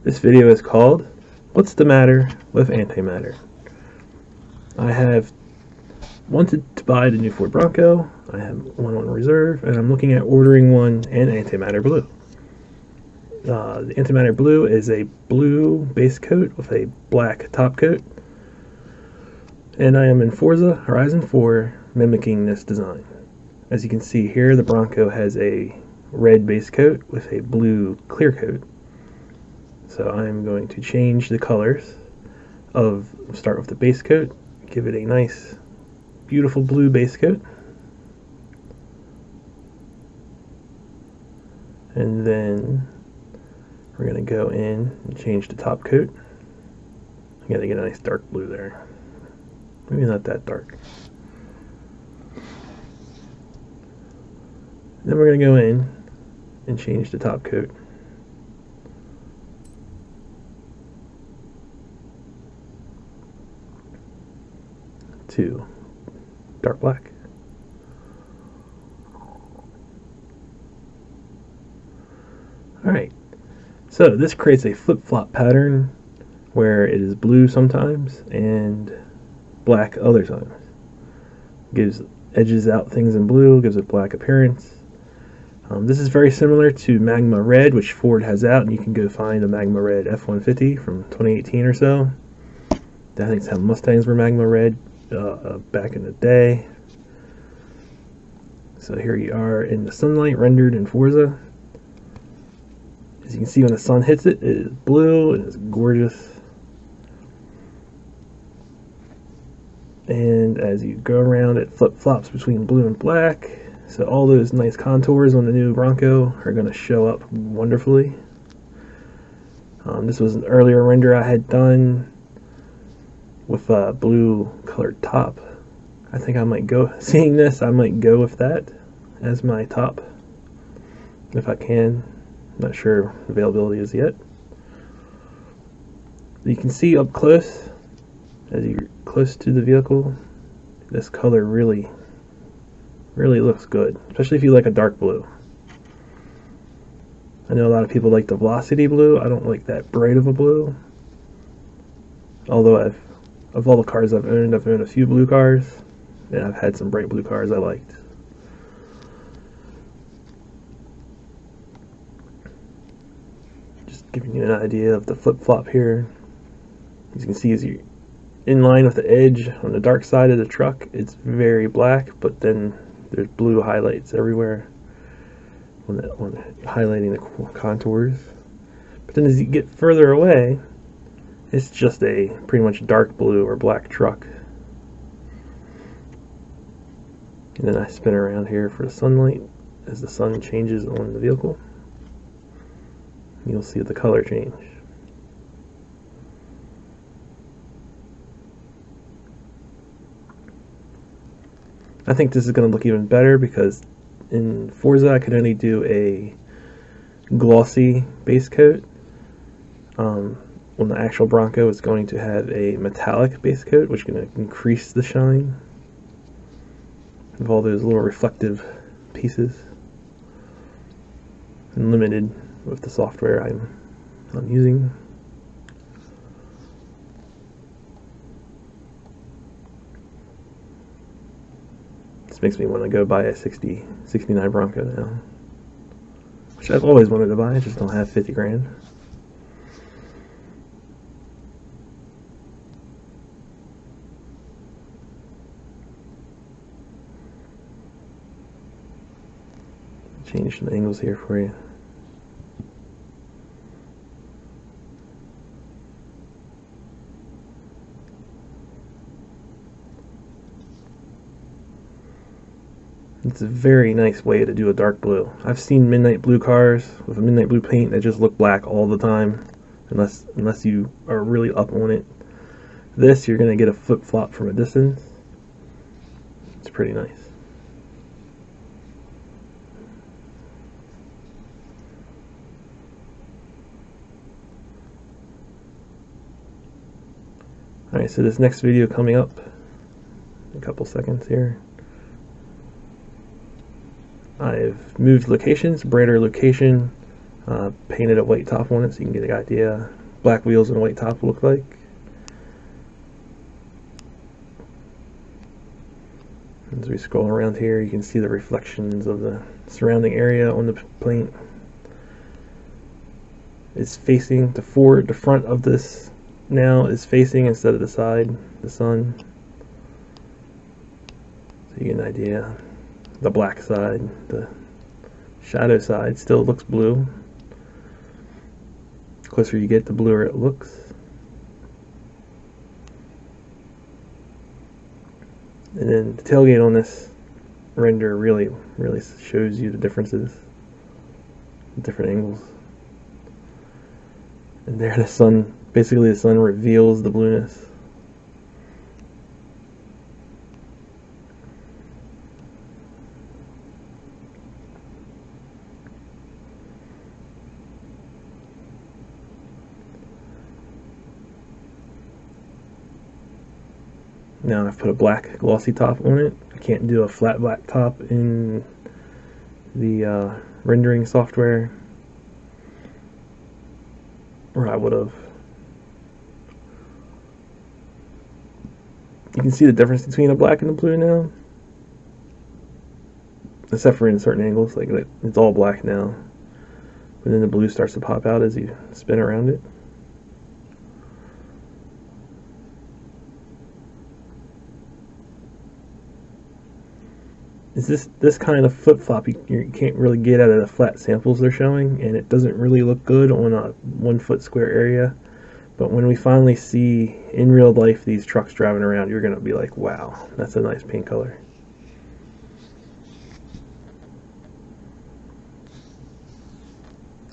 This video is called What's the Matter with Antimatter? I have wanted to buy the new Ford Bronco. I have one on reserve, and I'm looking at ordering one in Antimatter Blue. The Antimatter Blue is a blue base coat with a black top coat, and I am in Forza Horizon 4 mimicking this design. As you can see here, the Bronco has a red base coat with a blue clear coat. So I'm going to change the colors start with the base coat, give it a nice, beautiful blue base coat. And then we're going to go in and change the top coat. I got to get a nice dark blue there. Maybe not that dark. Then we're going to go in and change the top coat. To dark black. Alright, so this creates a flip-flop pattern where it is blue sometimes and black other times. Edges out things in blue, gives it black appearance. This is very similar to Magma Red, which Ford has out, and you can go find a Magma Red F-150 from 2018 or so. I think it's how Mustangs were Magma Red back in the day. So here you are in the sunlight rendered in Forza. As you can see, when the sun hits it, it is blue and it's gorgeous. And as you go around, it flip-flops between blue and black. So all those nice contours on the new Bronco are going to show up wonderfully. This was an earlier render I had done with a blue colored top. I think I might go, seeing this, I might go with that as my top if I can. Not sure availability is yet. You can see up close, as you're close to the vehicle, this color really looks good, especially if you like a dark blue. I know a lot of people like the Velocity blue. I don't like that bright of a blue, although of all the cars I've owned a few blue cars, and I've had some bright blue cars I liked. Just giving you an idea of the flip-flop here. As you can see, as you're in line with the edge on the dark side of the truck, it's very black, but then there's blue highlights everywhere when highlighting the contours. But then as you get further away, it's just a pretty much dark blue or black truck. And then I spin around here for the sunlight. As the sun changes on the vehicle, you'll see the color change. I think this is going to look even better because in Forza I could only do a glossy base coat. When the actual Bronco is going to have a metallic base coat, which is going to increase the shine of all those little reflective pieces. And limited with the software I'm using. This makes me want to go buy a 69 Bronco now, which I've always wanted to buy. I just don't have 50 grand. Change some angles here for you. It's a very nice way to do a dark blue. I've seen midnight blue cars with a midnight blue paint that just look black all the time, unless you are really up on it. This, you're going to get a flip-flop from a distance. It's pretty nice. Alright, so this next video coming up in a couple seconds here, I've moved locations, brighter location Painted a white top on it so you can get an idea black wheels and a white top look like. As we scroll around here, you can see the reflections of the surrounding area on the paint. It's facing the front of this now is facing instead of the side, the sun. So you get an idea. The black side, the shadow side still looks blue. The closer you get, the bluer it looks. And then the tailgate on this render really shows you the differences, the different angles. And there the sun, basically the sun reveals the blueness. Now I've put a black glossy top on it. I can't do a flat black top in the rendering software, or I would have. You can see the difference between the black and the blue now, except for in certain angles, like it's all black now, but then the blue starts to pop out as you spin around it. Is this kind of flip-flop you can't really get out of the flat samples they're showing, and it doesn't really look good on a 1 foot square area. But when we finally see in real life these trucks driving around, you're going to be like, wow, that's a nice paint color.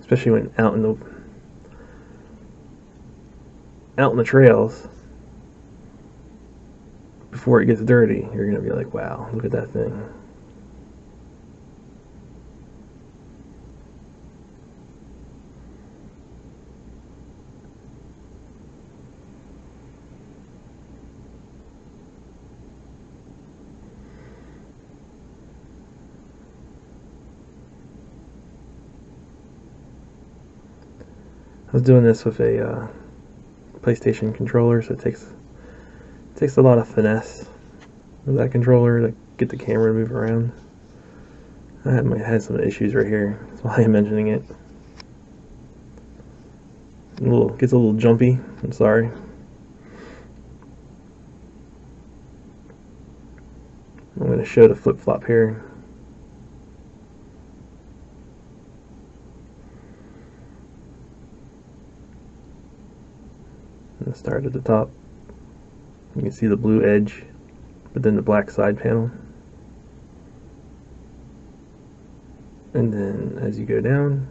Especially when out in the trails, before it gets dirty, you're going to be like, wow, look at that thing. I was doing this with a PlayStation controller, so it takes a lot of finesse with that controller to get the camera to move around. I had some issues right here. That's why I'm mentioning it. Gets a little jumpy. I'm sorry. I'm going to show the flip-flop here. And start at the top. You can see the blue edge, but then the black side panel. And then as you go down,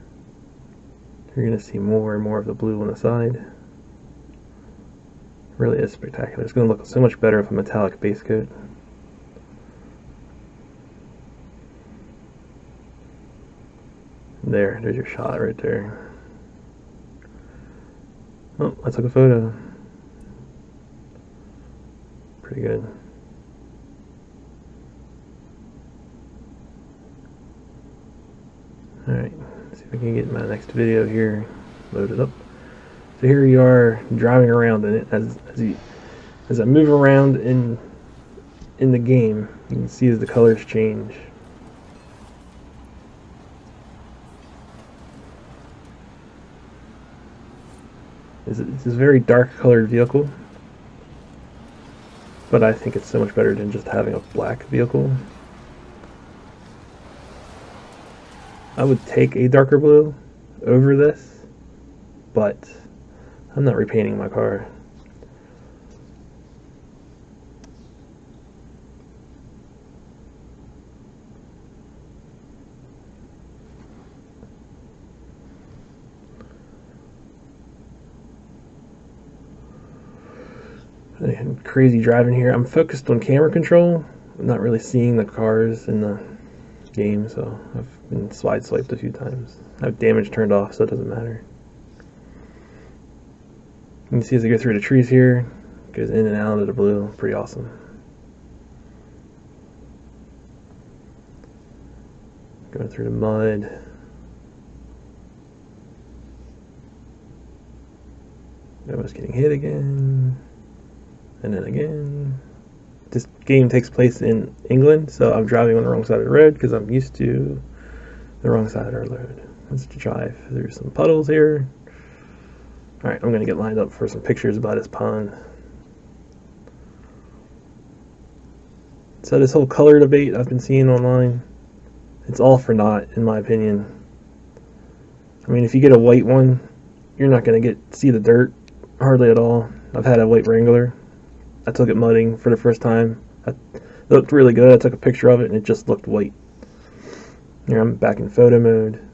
you're going to see more and more of the blue on the side. Really is spectacular. It's going to look so much better with a metallic base coat. There's your shot right there. Oh, I took a photo. Pretty good. Alright, see if I can get my next video here loaded up. So here you are driving around in it. As I move around in the game, you can see as the colors change. It's a very dark colored vehicle, but I think it's so much better than just having a black vehicle. I would take a darker blue over this, but I'm not repainting my car. Crazy driving here. I'm focused on camera control. I'm not really seeing the cars in the game, so I've been swiped a few times. I have damage turned off, so it doesn't matter. You can see as I go through the trees here, it goes in and out of the blue. Pretty awesome. Going through the mud. almost getting hit again. And then again. This game takes place in England, so I'm driving on the wrong side of the road because I'm used to the wrong side of the road. Let's drive through some puddles here. Alright, I'm going to get lined up for some pictures by this pond. So this whole color debate I've been seeing online, it's all for naught, in my opinion. I mean, if you get a white one, you're not going to see the dirt hardly at all. I've had a white Wrangler. I took it mudding for the first time. It looked really good. I took a picture of it and it just looked white. Here I'm back in photo mode.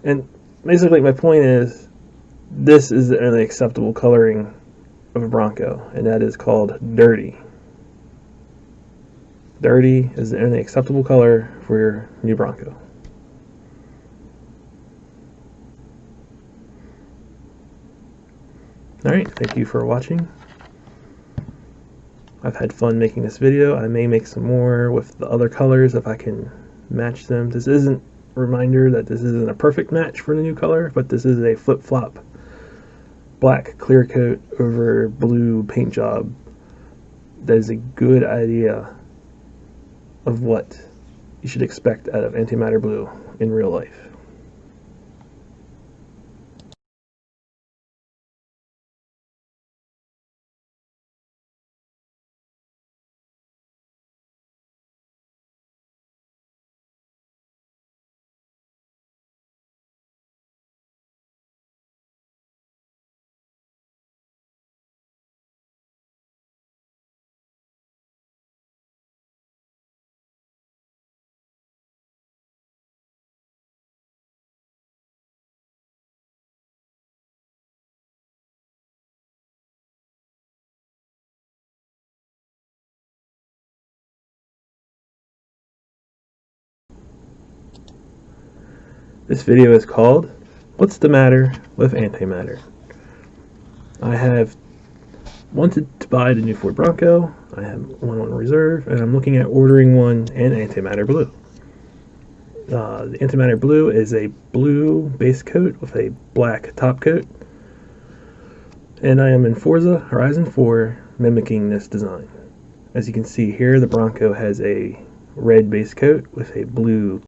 And basically my point is, this is the only acceptable coloring of a Bronco, and that is called dirty. Dirty is the only acceptable color for your new Bronco. Alright, thank you for watching. I've had fun making this video. I may make some more with the other colors if I can match them. This isn't a reminder that this isn't a perfect match for the new color, but this is a flip-flop black clear coat over blue paint job. That is a good idea of what you should expect out of Antimatter blue in real life. This video is called, What's the Matter with Antimatter? I have wanted to buy the new Ford Bronco. I have one on reserve, and I'm looking at ordering one in Antimatter blue. The Antimatter blue is a blue base coat with a black top coat, and I am in Forza Horizon 4 mimicking this design. As you can see here, the Bronco has a red base coat with a blue